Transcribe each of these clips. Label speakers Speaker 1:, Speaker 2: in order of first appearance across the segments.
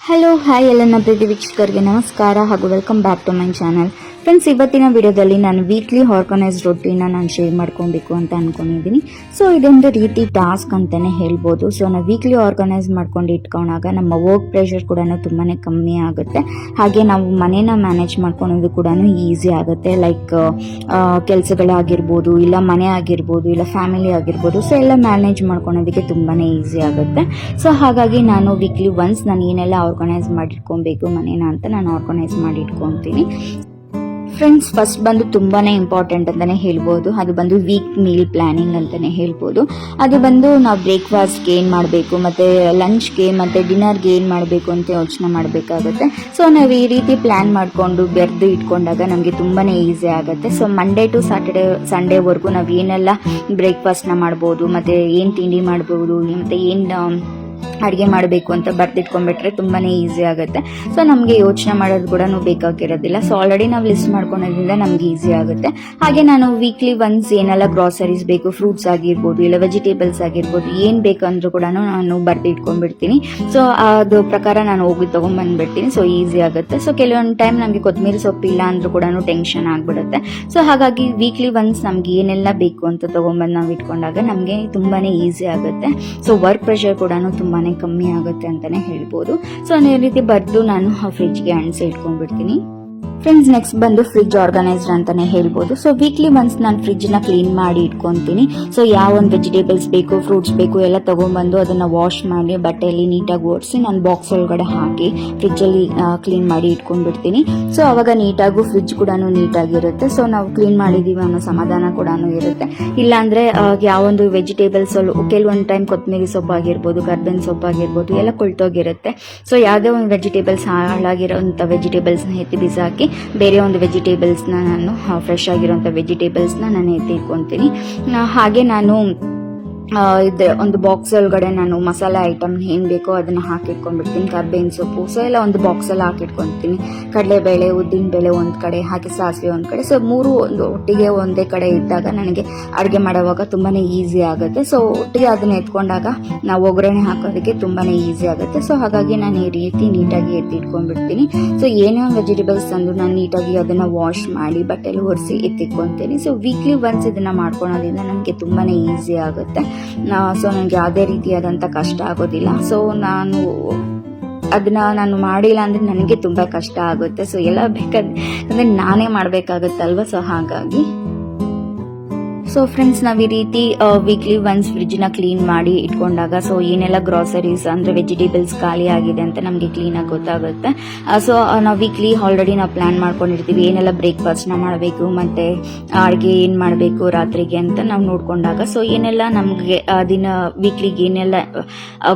Speaker 1: Hello hi ಎಲ್ಲ ನನ್ನ ಪ್ರೀತಿ ವೀಕ್ಷಕರಿಗೆ ನಮಸ್ಕಾರ ಹಾಗೂ welcome back to my channel. Friends, ಇವತ್ತಿನ ವಿಡಿಯೋದಲ್ಲಿ ನಾನು ವೀಕ್ಲಿ ಆರ್ಗನೈಸ್ಡ್ ರೊಟೀನ ನಾನು ಶೇರ್ ಮಾಡ್ಕೊಬೇಕು ಅಂತ ಅನ್ಕೊಂಡಿದ್ದೀನಿ. ಸೊ ಇದೊಂದು ರೀತಿ ಟಾಸ್ಕ್ ಅಂತಾನೆ ಹೇಳ್ಬೋದು. ಸೊ ನಾವು ವೀಕ್ಲಿ ಆರ್ಗನೈಸ್ ಮಾಡ್ಕೊಂಡು ಇಟ್ಕೊಂಡಾಗ ನಮ್ಮ ವರ್ಕ್ ಪ್ರೆಷರ್ ಕೂಡ ತುಂಬಾ ಕಮ್ಮಿ ಆಗುತ್ತೆ. ಹಾಗೆ ನಾವು ಮನೇನ ಮ್ಯಾನೇಜ್ ಮಾಡ್ಕೊಳೋದು ಕೂಡ ಈಸಿ ಆಗುತ್ತೆ. ಲೈಕ್ ಕೆಲಸಗಳಾಗಿರ್ಬೋದು, ಇಲ್ಲ ಮನೆ ಆಗಿರ್ಬೋದು, ಇಲ್ಲ ಫ್ಯಾಮಿಲಿ ಆಗಿರ್ಬೋದು. ಸೊ ಎಲ್ಲ ಮ್ಯಾನೇಜ್ ಮಾಡ್ಕೊಳೋದಕ್ಕೆ ತುಂಬಾ ಈಸಿ ಆಗುತ್ತೆ. ಸೊ ಹಾಗಾಗಿ ನಾನು ವೀಕ್ಲಿ ಒನ್ಸ್ ನಾನು ಏನೆಲ್ಲ ಆರ್ಗನೈಸ್ ಮಾಡಿಟ್ಕೊಬೇಕು ಮನೇನ ಅಂತ ನಾನು ಆರ್ಗನೈಸ್ ಮಾಡಿ ಇಟ್ಕೊತೀನಿ. ಫ್ರೆಂಡ್ಸ್, ಫಸ್ಟ್ ಬಂದು ತುಂಬಾನೇ ಇಂಪಾರ್ಟೆಂಟ್ ಅಂತಾನೆ ಹೇಳ್ಬೋದು. ಅದು ಬಂದು ವೀಕ್ ಮೀಲ್ ಪ್ಲಾನಿಂಗ್ ಅಂತಾನೆ ಹೇಳ್ಬೋದು. ಅದು ಬಂದು ನಾವು ಬ್ರೇಕ್ಫಾಸ್ಟ್ಗೆ ಏನು ಮಾಡಬೇಕು, ಮತ್ತೆ ಲಂಚ್ಗೆ ಮತ್ತೆ ಡಿನ್ನರ್ಗೆ ಏನು ಮಾಡಬೇಕು ಅಂತ ಯೋಚನೆ ಮಾಡಬೇಕಾಗುತ್ತೆ. ಸೊ ನಾವು ಈ ರೀತಿ ಪ್ಲಾನ್ ಮಾಡಿಕೊಂಡು ಬೆರೆದು ಇಟ್ಕೊಂಡಾಗ ನಮಗೆ ತುಂಬಾನೇ ಈಸಿ ಆಗುತ್ತೆ. ಸೊ ಮಂಡೇ ಟು ಸಂಡೇವರೆಗೂ ನಾವು ಏನೆಲ್ಲ ಬ್ರೇಕ್ಫಾಸ್ಟ್ನ ಮಾಡ್ಬೋದು, ಮತ್ತೆ ಏನು ತಿಂಡಿ ಮಾಡ್ಬೋದು, ಮತ್ತೆ ಏನು ಅಡುಗೆ ಮಾಡಬೇಕು ಅಂತ ಬರ್ದಿಟ್ಕೊಂಡ್ಬಿಟ್ರೆ ತುಂಬಾನೇ ಈಸಿ ಆಗುತ್ತೆ. ಸೊ ನಮಗೆ ಯೋಚನೆ ಮಾಡೋದು ಕೂಡ ಬೇಕಾಗಿರೋದಿಲ್ಲ. ಸೊ ಆಲ್ರೆಡಿ ನಾವು ಲಿಸ್ಟ್ ಮಾಡ್ಕೊಳೋದ್ರಿಂದ ನಮ್ಗೆ ಈಸಿ ಆಗುತ್ತೆ. ಹಾಗೆ ನಾನು ವೀಕ್ಲಿ ಒನ್ಸ್ ಏನೆಲ್ಲ ಗ್ರಾಸರೀಸ್ ಬೇಕು, ಫ್ರೂಟ್ಸ್ ಆಗಿರ್ಬೋದು, ಇಲ್ಲ ವೆಜಿಟೇಬಲ್ಸ್ ಆಗಿರ್ಬೋದು, ಏನು ಬೇಕಂದ್ರೂ ಕೂಡ ನಾನು ಬರ್ದಿಟ್ಕೊಂಡ್ಬಿಡ್ತೀನಿ. ಸೊ ಅದು ಪ್ರಕಾರ ನಾನು ಹೋಗಿ ತೊಗೊಂಡ್ಬಂದ್ಬಿಡ್ತೀನಿ. ಸೊ ಈಸಿ ಆಗುತ್ತೆ. ಸೊ ಕೆಲವೊಂದು ಟೈಮ್ ನಮಗೆ ಕೊತ್ತಂಬರಿ ಸೊಪ್ಪು ಇಲ್ಲ ಅಂದ್ರೂ ಕೂಡ ಟೆನ್ಷನ್ ಆಗಿಬಿಡುತ್ತೆ. ಸೊ ಹಾಗಾಗಿ ವೀಕ್ಲಿ ಒನ್ಸ್ ನಮ್ಗೆ ಏನೆಲ್ಲ ಬೇಕು ಅಂತ ತೊಗೊಂಡ್ಬಂದು ನಾವು ಇಟ್ಕೊಂಡಾಗ ನಮಗೆ ತುಂಬಾನೇ ಈಸಿ ಆಗುತ್ತೆ. ಸೊ ವರ್ಕ್ ಪ್ರೆಷರ್ ಕೂಡ ತುಂಬಾನೇ ಕಮ್ಮಿ ಆಗುತ್ತೆ ಅಂತಾನೆ ಹೇಳ್ಬೋದು. ಸೊ ಈ ರೀತಿ ಬರೆದು ನಾನು ಫ್ರಿಜ್ಗೆ ಅಂಟಿಸಿ ಇಟ್ಕೊಂಡ್ಬಿಡ್ತೀನಿ. ಫ್ರೆಂಡ್ಸ್, ನೆಕ್ಸ್ಟ್ ಬಂದು ಫ್ರಿಜ್ ಆರ್ಗನೈಸ್ಡ್ ಅಂತಾನೆ ಹೇಳ್ಬೋದು. ಸೊ ವೀಕ್ಲಿ ಒನ್ಸ್ ನಾನು ಫ್ರಿಜ್ನ ಕ್ಲೀನ್ ಮಾಡಿ ಇಟ್ಕೊಂತೀನಿ. ಸೊ ಯಾವ ಒಂದು ವೆಜಿಟೇಬಲ್ಸ್ ಬೇಕು, ಫ್ರೂಟ್ಸ್ ಬೇಕು ಎಲ್ಲ ತಗೊಂಡ್ಬಂದು ಅದನ್ನ ವಾಶ್ ಮಾಡಿ ಬಟ್ಟೆಯಲ್ಲಿ ನೀಟಾಗಿ ಓಡಿಸಿ ನಾನು ಬಾಕ್ಸ್ ಒಳಗಡೆ ಹಾಕಿ ಫ್ರಿಜ್ಜಲ್ಲಿ ಕ್ಲೀನ್ ಮಾಡಿ ಇಟ್ಕೊಂಡ್ಬಿಡ್ತೀನಿ. ಸೊ ಅವಾಗ ನೀಟಾಗೂ ಫ್ರಿಜ್ ಕೂಡ ನೀಟಾಗಿರುತ್ತೆ. ಸೊ ನಾವು ಕ್ಲೀನ್ ಮಾಡಿದೀವಿ ಅನ್ನೋ ಸಮಾಧಾನ ಕೂಡ ಇರುತ್ತೆ. ಇಲ್ಲಾಂದ್ರೆ ಯಾವೊಂದು ವೆಜಿಟೇಬಲ್ಸ್ ಕೆಲವೊಂದು ಟೈಮ್ ಕೊತ್ತಂಬರಿ ಸೊಪ್ಪು ಆಗಿರ್ಬೋದು, ಕರ್ಬೇವಿನ ಸೊಪ್ಪು ಆಗಿರ್ಬೋದು ಎಲ್ಲ ಕೊಳ್ತೋಗಿರುತ್ತೆ. ಸೊ ಯಾವುದೇ ಒಂದು ವೆಜಿಟೇಬಲ್ಸ್ ಹಾಳಾಗಿರೋಂಥ ವೆಜಿಟೇಬಲ್ಸ್ನ ಎತ್ತಿ ಬಿಸಾಕಿ ಬೇರೆ ಒಂದು ವೆಜಿಟೇಬಲ್ಸ್ನ ನಾನು ಫ್ರೆಶ್ ಆಗಿರೋಂಥ ವೆಜಿಟೇಬಲ್ಸ್ನ ನಾನು ಎತ್ತಿಟ್ಕೊತೀನಿ. ಹಾಗೆ ನಾನು ಒಂದು ಬಾಕ್ಸ್ ಒಳಗಡೆ ನಾನು ಮಸಾಲೆ ಐಟಮ್ ಏನು ಬೇಕೋ ಅದನ್ನ ಹಾಕಿಟ್ಕೊಂಡ್ಬಿಡ್ತೀನಿ. ಕರ್ಬೇವಿನ ಸೊಪ್ಪು ಸೊ ಎಲ್ಲ ಒಂದು ಬಾಕ್ಸಲ್ಲಿ ಹಾಕಿಟ್ಕೊತೀನಿ. ಕಡಲೆಬೇಳೆ, ಉದ್ದಿನಬೇಳೆ ಒಂದು ಕಡೆ ಹಾಕಿ, ಸಾಸಿವೆ ಒಂದು ಕಡೆ. ಸೊ ಮೂರು ಒಂದು ಒಟ್ಟಿಗೆ ಒಂದೇ ಕಡೆ ಇದ್ದಾಗ ನನಗೆ ಅಡುಗೆ ಮಾಡೋವಾಗ ತುಂಬಾ ಈಸಿ ಆಗುತ್ತೆ. ಸೊ ಒಟ್ಟಿಗೆ ಅದನ್ನ ಎತ್ಕೊಂಡಾಗ ನಾವು ಒಗ್ಗರಣೆ ಹಾಕೋದಕ್ಕೆ ತುಂಬಾ ಈಸಿ ಆಗುತ್ತೆ. ಸೊ ಹಾಗಾಗಿ ನಾನು ಈ ರೀತಿ ನೀಟಾಗಿ ಎತ್ತಿಟ್ಕೊಂಡ್ಬಿಡ್ತೀನಿ. ಸೊ ಏನೇ ಒಂದು ವೆಜಿಟೇಬಲ್ಸ್ ತಂದು ನಾನು ನೀಟಾಗಿ ಅದನ್ನು ವಾಶ್ ಮಾಡಿ ಬಟ್ಟೆಲಿ ಒರೆಸಿ ಎತ್ತಿಟ್ಕೊತೀನಿ. ಸೊ ವೀಕ್ಲಿ ಒನ್ಸ್ ಇದನ್ನು ಮಾಡ್ಕೊಳೋದ್ರಿಂದ ನನಗೆ ತುಂಬಾ ಈಸಿ ಆಗುತ್ತೆ. ಸೊ ನನಗೆ ಯಾವುದೇ ರೀತಿಯಾದಂಥ ಕಷ್ಟ ಆಗೋದಿಲ್ಲ. ಸೊ ಅದನ್ನ ನಾನು ಮಾಡಿಲ್ಲ ಅಂದ್ರೆ ನನಗೆ ತುಂಬಾ ಕಷ್ಟ ಆಗುತ್ತೆ. ಸೊ ಎಲ್ಲ ಬೇಕಾದ್ರೆ ನಾನೇ ಮಾಡಬೇಕಾಗತ್ತಲ್ವ. ಸೊ ಹಾಗಾಗಿ ಸೊ ಫ್ರೆಂಡ್ಸ್, ನಾವು ಈ ರೀತಿ ವೀಕ್ಲಿ ಒನ್ಸ್ ಫ್ರಿಜ್ನ ಕ್ಲೀನ್ ಮಾಡಿ ಇಟ್ಕೊಂಡಾಗ ಸೊ ಏನೆಲ್ಲ ಗ್ರಾಸರೀಸ್ ಅಂದರೆ ವೆಜಿಟೇಬಲ್ಸ್ ಖಾಲಿ ಆಗಿದೆ ಅಂತ ನಮಗೆ ಕ್ಲೀನಾಗಿ ಗೊತ್ತಾಗುತ್ತೆ. ಸೊ ನಾವು ವೀಕ್ಲಿ ಆಲ್ರೆಡಿ ನಾವು ಪ್ಲ್ಯಾನ್ ಮಾಡ್ಕೊಂಡಿರ್ತೀವಿ ಏನೆಲ್ಲ ಬ್ರೇಕ್ಫಾಸ್ಟ್ನ ಮಾಡಬೇಕು, ಮತ್ತು ಅಡುಗೆ ಏನು ಮಾಡಬೇಕು ರಾತ್ರಿಗೆ ಅಂತ ನಾವು ನೋಡ್ಕೊಂಡಾಗ ಸೊ ಏನೆಲ್ಲ ನಮಗೆ ವೀಕ್ಲಿಗೆ ಏನೆಲ್ಲ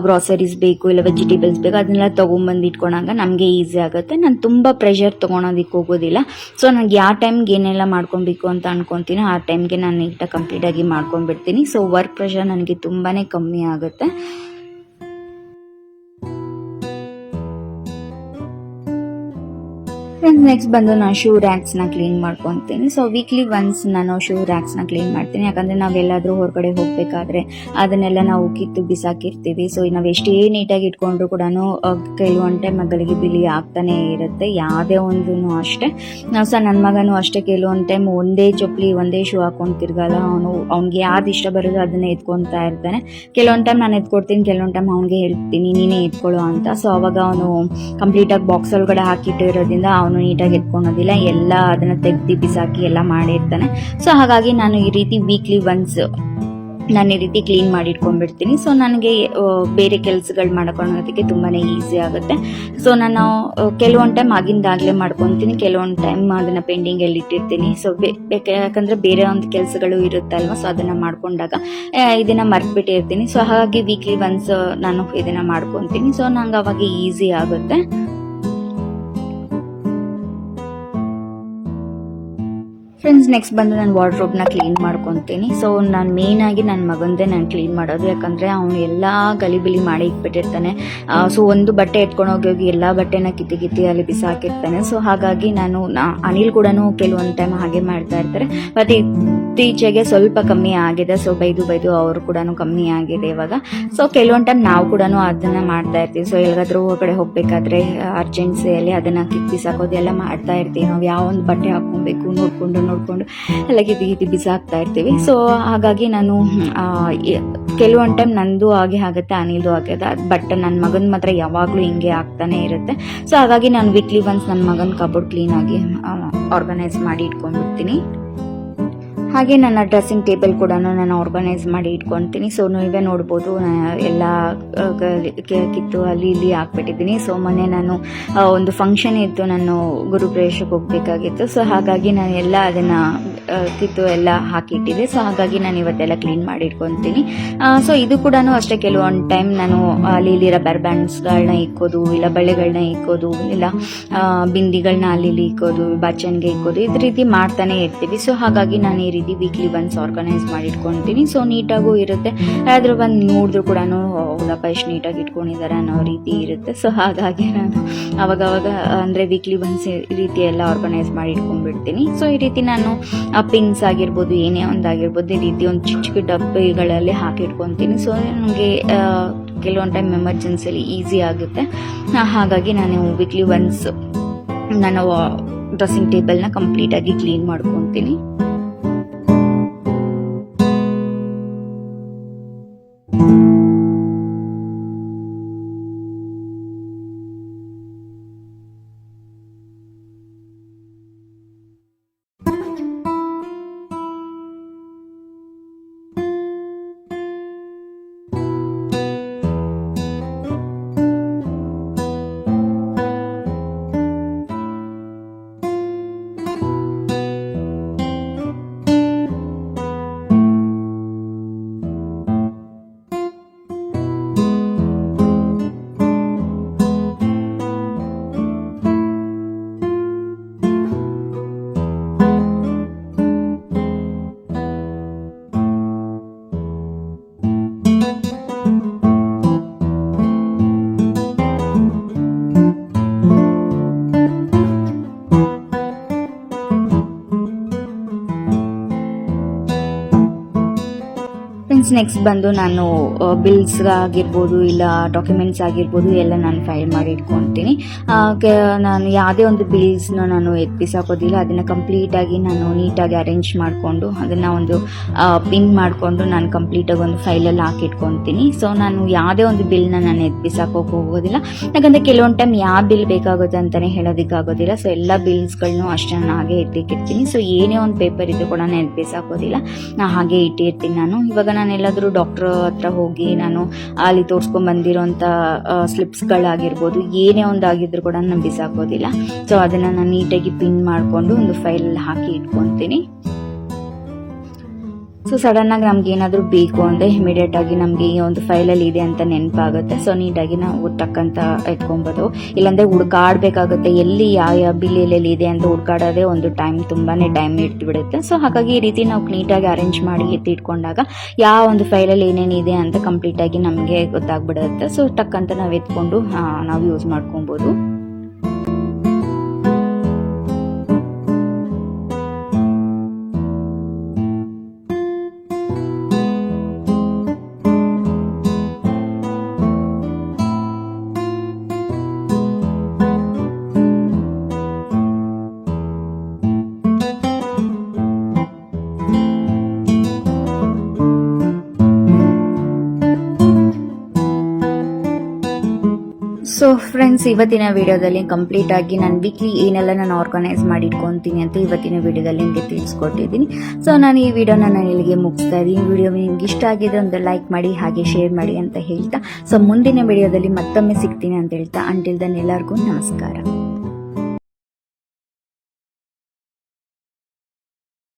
Speaker 1: ಗ್ರಾಸರೀಸ್ ಬೇಕು, ಇಲ್ಲ ವೆಜಿಟೇಬಲ್ಸ್ ಬೇಕು ಅದನ್ನೆಲ್ಲ ತೊಗೊಂಬಂದು ಇಟ್ಕೊಂಡಾಗ ನಮಗೆ ಈಸಿ ಆಗುತ್ತೆ. ನಾನು ತುಂಬ ಪ್ರೆಷರ್ ತೊಗೊಳೋದಕ್ಕೆ ಹೋಗೋದಿಲ್ಲ. ಸೊ ನನಗೆ ಯಾವ ಟೈಮ್ಗೆ ಏನೆಲ್ಲ ಮಾಡ್ಕೊಬೇಕು ಅಂತ ಅನ್ಕೊತೀನಿ ಆ ಟೈಮ್ಗೆ ನಾನು ನೀಟಾಗಿ ಕಂಪ್ಲೀಟ್ ಆಗಿ ಮಾಡ್ಕೊಂಡ್ಬಿಡ್ತೀನಿ. ಸೊ ವರ್ಕ್ ಪ್ರೆಷರ್ ನನಗೆ ತುಂಬಾನೇ ಕಮ್ಮಿ ಆಗುತ್ತೆ. ನೆಕ್ಸ್ಟ್ ಬಂದು ನಾನು ಶೂ ರ್ಯಾಕ್ಸ್ನ ಕ್ಲೀನ್ ಮಾಡ್ಕೊತೀನಿ. ಸೊ ವೀಕ್ಲಿ ಒನ್ಸ್ ನಾನು ಶೂ ರ್ಯಾಕ್ಸ್ನ ಕ್ಲೀನ್ ಮಾಡ್ತೀನಿ. ಯಾಕಂದರೆ ನಾವೆಲ್ಲಾದರೂ ಹೊರಗಡೆ ಹೋಗಬೇಕಾದ್ರೆ ಅದನ್ನೆಲ್ಲ ನಾವು ಕಿತ್ತು ಬಿಸಾಕಿರ್ತೀವಿ. ಸೊ ನಾವು ಎಷ್ಟೇ ನೀಟಾಗಿ ಇಟ್ಕೊಂಡ್ರು ಕೂಡ ಕೆಲವೊಂದು ಟೈಮ್ ಮಗಳಿಗೆ ಬಿಳಿ ಆಗ್ತಾನೆ ಇರುತ್ತೆ. ಯಾವುದೇ ಒಂದು ಅಷ್ಟೇ. ಸೊ ನನ್ನ ಮಗನೂ ಅಷ್ಟೇ ಕೆಲವೊಂದು ಟೈಮ್ ಒಂದೇ ಚಪ್ಪಲಿ ಒಂದೇ ಶೂ ಹಾಕೊಂಡು ತಿರ್ಗಲ್ಲ. ಅವ್ನಿಗೆ ಯಾವ್ದು ಇಷ್ಟ ಬರೋದು ಅದನ್ನೇ ಎತ್ಕೊತಾ ಇರ್ತಾನೆ. ಕೆಲವೊಂದು ಟೈಮ್ ನಾನು ಎತ್ಕೊಡ್ತೀನಿ, ಕೆಲವೊಂದು ಟೈಮ್ ಅವ್ನಿಗೆ ಹೇಳ್ತೀನಿ ನೀನೇ ಎತ್ಕೊಳ್ಳೋ ಅಂತ. ಸೊ ಅವಾಗ ಅವನು ಕಂಪ್ಲೀಟಾಗಿ ಬಾಕ್ಸ್ ಒಳಗಡೆ ಹಾಕಿಟ್ಟಿರೋದ್ರಿಂದ ಅವನು ನೀಟಾಗಿ ಎತ್ಕೊಳೋದಿಲ್ಲ, ಎಲ್ಲ ಅದನ್ನ ತೆಗ್ದು ಬಿಸಾಕಿ ಎಲ್ಲ ಮಾಡಿರ್ತಾನೆ. ಸೊ ಹಾಗಾಗಿ ನಾನು ಈ ರೀತಿ ವೀಕ್ಲಿ ಒನ್ಸ್ ನಾನು ಈ ರೀತಿ ಕ್ಲೀನ್ ಮಾಡಿ ಇಟ್ಕೊಂಡ್ಬಿಡ್ತೀನಿ. ಸೊ ನನಗೆ ಬೇರೆ ಕೆಲಸಗಳು ಮಾಡ್ಕೊಳ್ಳೋದಕ್ಕೆ ತುಂಬಾ ಈಸಿ ಆಗುತ್ತೆ. ಸೊ ನಾನು ಕೆಲವೊಂದು ಟೈಮ್ ಆಗಿಂದಾಗಲೇ ಮಾಡ್ಕೊತೀನಿ, ಕೆಲವೊಂದು ಟೈಮ್ ಅದನ್ನು ಪೆಂಡಿಂಗಲ್ಲಿ ಇಟ್ಟಿರ್ತೀನಿ. ಸೊ ಯಾಕಂದರೆ ಬೇರೆ ಒಂದು ಕೆಲಸಗಳು ಇರುತ್ತಲ್ವ. ಸೊ ಅದನ್ನು ಮಾಡ್ಕೊಂಡಾಗ ಇದನ್ನು ಮರ್ತ್ಬಿಟ್ಟಿರ್ತೀನಿ. ಸೊ ಹಾಗಾಗಿ ವೀಕ್ಲಿ ಒನ್ಸ್ ನಾನು ಇದನ್ನು ಮಾಡ್ಕೊತೀನಿ. ಸೊ ನಂಗೆ ಅವಾಗ ಈಸಿ ಆಗುತ್ತೆ. ಫ್ರೆಂಡ್ಸ್ ನೆಕ್ಸ್ಟ್ ಬಂದು ನಾನು ವಾರ್ಡ್ರೋಬ್ನ ಕ್ಲೀನ್ ಮಾಡ್ಕೊತೀನಿ. ಸೊ ನಾನು ಮೇಯ್ನಾಗಿ ನನ್ನ ಮಗಂದೇ ನಾನು ಕ್ಲೀನ್ ಮಾಡೋದು, ಯಾಕಂದರೆ ಅವನು ಎಲ್ಲ ಗಲಿಬಿಲಿ ಮಾಡಿ ಇಟ್ಬಿಟ್ಟಿರ್ತಾನೆ. ಸೊ ಒಂದು ಬಟ್ಟೆ ಎತ್ಕೊಂಡು ಹೋಗಿ ಎಲ್ಲ ಬಟ್ಟೆನ ಕಿತ್ತಿ ಅಲ್ಲಿ ಬಿಸಾಕಿರ್ತಾನೆ. ಸೊ ಹಾಗಾಗಿ ಅನಿಲ್ ಕೂಡ ಕೆಲವೊಂದು ಟೈಮ್ ಹಾಗೆ ಮಾಡ್ತಾ ಇರ್ತಾರೆ. ಬಟ್ ಇತ್ತೀಚೆಗೆ ಸ್ವಲ್ಪ ಕಮ್ಮಿ ಆಗಿದೆ. ಸೊ ಬೈದು ಅವರು ಕೂಡ ಕಮ್ಮಿ ಆಗಿದೆ ಇವಾಗ. ಸೊ ಕೆಲವೊಂದು ಟೈಮ್ ನಾವು ಕೂಡ ಅದನ್ನು ಮಾಡ್ತಾ ಇರ್ತೀವಿ. ಸೊ ಎಲ್ಲಿಗಾದ್ರೂ ಹೊರಗಡೆ ಹೋಗಬೇಕಾದ್ರೆ ಅರ್ಜೆನ್ಸಿಯಲ್ಲಿ ಅದನ್ನು ಬಿಸಾಕೋದು ಎಲ್ಲ ಮಾಡ್ತಾ ಇರ್ತೀವಿ. ನಾವು ಯಾವ ಒಂದು ಬಟ್ಟೆ ಹಾಕ್ಕೊಬೇಕು ನೋಡ್ಕೊಂಡು ಎಲ್ಲ ಕಿತ್ತಿ ಬಿಸಾಕ್ತಾ ಇರ್ತೀವಿ. ಸೊ ಹಾಗಾಗಿ ನಾನು ಕೆಲವೊಂದು ಟೈಮ್ ನಂದು ಹಾಗೆ ಆಗುತ್ತೆ, ಅನಿಲ್ದು ಆಗಿದೆ. ಬಟ್ ನನ್ನ ಮಗನ ಮಾತ್ರ ಯಾವಾಗಲೂ ಹಿಂಗೆ ಆಗ್ತಾನೆ ಇರುತ್ತೆ. ಸೊ ಹಾಗಾಗಿ ನಾನು ವೀಕ್ಲಿ ಒನ್ಸ್ ನನ್ನ ಮಗನ ಕಬೋರ್ಡ್ ಕ್ಲೀನಾಗಿ ಆರ್ಗನೈಸ್ ಮಾಡಿ ಇಟ್ಕೊಂಡ್ಬಿಡ್ತೀನಿ. ಹಾಗೆ ನನ್ನ ಡ್ರೆಸ್ಸಿಂಗ್ ಟೇಬಲ್ ಕೂಡ ನಾನು ಆರ್ಗನೈಸ್ ಮಾಡಿ ಇಟ್ಕೊತೀನಿ. ಸೊ ನೀವೇ ನೋಡ್ಬೋದು ಎಲ್ಲ ಕಿತ್ತು ಅಲ್ಲಿ ಇಲ್ಲಿ ಹಾಕ್ಬಿಟ್ಟಿದ್ದೀನಿ. ಸೊ ಮೊನ್ನೆ ನಾನು ಒಂದು ಫಂಕ್ಷನ್ ಇತ್ತು, ನಾನು ಗುರುಪ್ರವೇಶಕ್ಕೆ ಹೋಗಬೇಕಾಗಿತ್ತು. ಸೊ ಹಾಗಾಗಿ ನಾನು ಎಲ್ಲ ಅದನ್ನು ಕಿತ್ತು ಎಲ್ಲ ಹಾಕಿಟ್ಟಿದ್ದೆ. ಸೊ ಹಾಗಾಗಿ ನಾನು ಇವತ್ತೆಲ್ಲ ಕ್ಲೀನ್ ಮಾಡಿ ಇಟ್ಕೊತೀನಿ. ಸೊ ಇದು ಕೂಡ ಅಷ್ಟೇ, ಕೆಲವೊಂದು ಟೈಮ್ ನಾನು ಅಲ್ಲಿ ಇಲ್ಲಿ ರಬ್ಬರ್ ಬ್ಯಾಂಡ್ಸ್ಗಳನ್ನ ಇಕ್ಕೋದು, ಇಲ್ಲ ಬಳೆಗಳನ್ನ ಇಕ್ಕೋದು, ಇಲ್ಲ ಬಿಂದಿಗಳನ್ನ ಅಲ್ಲಿ ಇಲ್ಲಿ ಇಕ್ಕೋದು, ಬಾಚನ್ಗೆ ಇಕ್ಕೋದು, ಇದೇ ರೀತಿ ಮಾಡ್ತಾನೆ ಇರ್ತೀವಿ. ಸೊ ಹಾಗಾಗಿ ನಾನು ಈ ರೀತಿ ವೀಕ್ಲಿ ಒನ್ಸ್ ಆರ್ಗನೈಸ್ ಮಾಡಿ ಇಟ್ಕೊತೀನಿ. ಸೊ ನೀಟಾಗೂ ಇರುತ್ತೆ. ಯಾರಾದರೂ ಬಂದು ನೋಡಿದ್ರು ಕೂಡ ಹೌದಪ್ಪ ಎಷ್ಟು ನೀಟಾಗಿ ಇಟ್ಕೊಂಡಿದ್ದಾರೆ ಅನ್ನೋ ರೀತಿ ಇರುತ್ತೆ. ಸೊ ಹಾಗಾಗಿ ನಾನು ಅವಾಗವಾಗ ಅಂದರೆ ವೀಕ್ಲಿ ಒನ್ಸ್ ಈ ರೀತಿ ಎಲ್ಲ ಆರ್ಗನೈಸ್ ಮಾಡಿ ಇಟ್ಕೊಂಡ್ಬಿಡ್ತೀನಿ. ಸೊ ಈ ರೀತಿ ನಾನು ಪಿನ್ಸ್ ಆಗಿರ್ಬೋದು, ಏನೇ ಒಂದಾಗಿರ್ಬೋದು, ಈ ರೀತಿ ಒಂದು ಚಿಕ್ಕ ಡಬ್ಬಿಗಳಲ್ಲಿ ಹಾಕಿಟ್ಕೊತೀನಿ. ಸೊ ನನಗೆ ಕೆಲವೊಂದು ಟೈಮ್ ಎಮರ್ಜೆನ್ಸಿಯಲ್ಲಿ ಈಸಿ ಆಗುತ್ತೆ. ಹಾಗಾಗಿ ನಾನು ವೀಕ್ಲಿ ಒನ್ಸ್ ನಾನು ಡ್ರೆಸ್ಸಿಂಗ್ ಟೇಬಲ್ನ ಕಂಪ್ಲೀಟಾಗಿ ಕ್ಲೀನ್ ಮಾಡ್ಕೊತೀನಿ. ನೆಕ್ಸ್ಟ್ ಬಂದು ನಾನು ಬಿಲ್ಸ್ ಆಗಿರ್ಬೋದು, ಇಲ್ಲ ಡಾಕ್ಯುಮೆಂಟ್ಸ್ ಆಗಿರ್ಬೋದು, ಎಲ್ಲ ನಾನು ಫೈಲ್ ಮಾಡಿ ಇಟ್ಕೊತೀನಿ. ನಾನು ಯಾವುದೇ ಒಂದು ಬಿಲ್ಸ್ನ ನಾನು ಬಿಸಾಕೋದಿಲ್ಲ. ಅದನ್ನು ಕಂಪ್ಲೀಟಾಗಿ ನಾನು ನೀಟಾಗಿ ಅರೇಂಜ್ ಮಾಡಿಕೊಂಡು ಅದನ್ನು ಒಂದು ಪಿನ್ ಮಾಡಿಕೊಂಡು ನಾನು ಕಂಪ್ಲೀಟಾಗಿ ಒಂದು ಫೈಲಲ್ಲಿ ಹಾಕಿಟ್ಕೊತೀನಿ. ಸೊ ನಾನು ಯಾವುದೇ ಒಂದು ಬಿಲ್ನ ನಾನು ಬಿಸಾಕೋಕೆ ಹೋಗೋದಿಲ್ಲ. ಯಾಕಂದರೆ ಕೆಲವೊಂದು ಟೈಮ್ ಯಾವ ಬಿಲ್ ಬೇಕಾಗುತ್ತೆ ಅಂತಲೇ ಹೇಳೋದಕ್ಕಾಗೋದಿಲ್ಲ. ಸೊ ಎಲ್ಲ ಬಿಲ್ಸ್ಗಳನ್ನೂ ಅಷ್ಟೇ ನಾನು ಹಾಗೆ ಇಟ್ಟಿರ್ತೀನಿ. ಸೊ ಏನೇ ಒಂದು ಪೇಪರ್ ಇದ್ರೂ ಕೂಡ ನಾನು ಬಿಸಾಕೋದಿಲ್ಲ, ನಾನು ಹಾಗೆ ಇಟ್ಟಿರ್ತೀನಿ. ನಾನು ಇವಾಗ ನಾನು ಎಲ್ಲಾದರೂ ಡಾಕ್ಟರ್ ಹತ್ರ ಹೋಗಿ ನಾನು ಅಲ್ಲಿ ತೋರಿಸ್ಕೊಂಡು ಬಂದಿರೋಂಥ ಸ್ಲಿಪ್ಸ್ಗಳಾಗಿರ್ಬೋದು, ಏನೇ ಒಂದು ಆಗಿದ್ರು ಕೂಡ ನಾನು ಬಿಸಾಕೋದಿಲ್ಲ. ಸೊ ಅದನ್ನು ನಾನು ನೀಟಾಗಿ ಪಿನ್ ಮಾಡಿಕೊಂಡು ಒಂದು ಫೈಲಲ್ಲಿ ಹಾಕಿ ಇಟ್ಕೊತೀನಿ. ಸೊ ಸಡನ್ನಾಗಿ ನಮ್ಗೆ ಏನಾದರೂ ಬೇಕು ಅಂದರೆ ಇಮಿಡಿಯೇಟಾಗಿ ನಮಗೆ ಈ ಒಂದು ಫೈಲಲ್ಲಿ ಇದೆ ಅಂತ ನೆನಪಾಗುತ್ತೆ. ಸೊ ನೀಟಾಗಿ ನಾವು ಟಕ್ಕಂತ ಎತ್ಕೊಬೋದು. ಇಲ್ಲಾಂದರೆ ಹುಡುಕಾಡಬೇಕಾಗುತ್ತೆ, ಎಲ್ಲಿ ಯಾವ ಬಿಲ್ ಎಲ್ಲೆಲ್ಲಿ ಇದೆ ಅಂತ ಹುಡುಕಾಡೋದೇ ಒಂದು ತುಂಬಾ ಟೈಮ್ ಇಟ್ಬಿಡುತ್ತೆ. ಸೊ ಹಾಗಾಗಿ ಈ ರೀತಿ ನಾವು ನೀಟಾಗಿ ಅರೇಂಜ್ ಮಾಡಿ ಎತ್ತಿಟ್ಕೊಂಡಾಗ ಯಾವ ಒಂದು ಫೈಲಲ್ಲಿ ಏನೇನಿದೆ ಅಂತ ಕಂಪ್ಲೀಟಾಗಿ ನಮಗೆ ಗೊತ್ತಾಗ್ಬಿಡುತ್ತೆ. ಸೊ ಟಕ್ಕಂತ ನಾವು ಎತ್ಕೊಂಡು ನಾವು ಯೂಸ್ ಮಾಡ್ಕೊಬೋದು. ಸೊ ಫ್ರೆಂಡ್ಸ್, ಇವತ್ತಿನ ವಿಡಿಯೋದಲ್ಲಿ ಕಂಪ್ಲೀಟಾಗಿ ನಾನು ವೀಕ್ಲಿ ಏನೆಲ್ಲ ನಾನು ಆರ್ಗನೈಸ್ ಮಾಡಿ ಇಟ್ಕೊತೀನಿ ಅಂತ ಇವತ್ತಿನ ವಿಡಿಯೋದಲ್ಲಿ ನಿಮಗೆ ತಿಳಿಸ್ಕೊಟ್ಟಿದ್ದೀನಿ. ಸೊ ನಾನು ಈ ವಿಡಿಯೋನ ನಾನು ಇಲ್ಲಿಗೆ ಮುಗಿಸ್ತಾ ಇದ್ದೀನಿ. ಈ ವಿಡಿಯೋ ನಿಮ್ಗೆ ಇಷ್ಟ ಆಗಿದೆ ಒಂದು ಲೈಕ್ ಮಾಡಿ, ಹಾಗೆ ಶೇರ್ ಮಾಡಿ ಅಂತ ಹೇಳ್ತಾ, ಸೊ ಮುಂದಿನ ವಿಡಿಯೋದಲ್ಲಿ ಮತ್ತೊಮ್ಮೆ ಸಿಗ್ತೀನಿ ಅಂತ ಹೇಳ್ತಾ, ಅಂಟಿಲ್ ದೆನ್ ಎಲ್ಲರಿಗೂ ನಮಸ್ಕಾರ.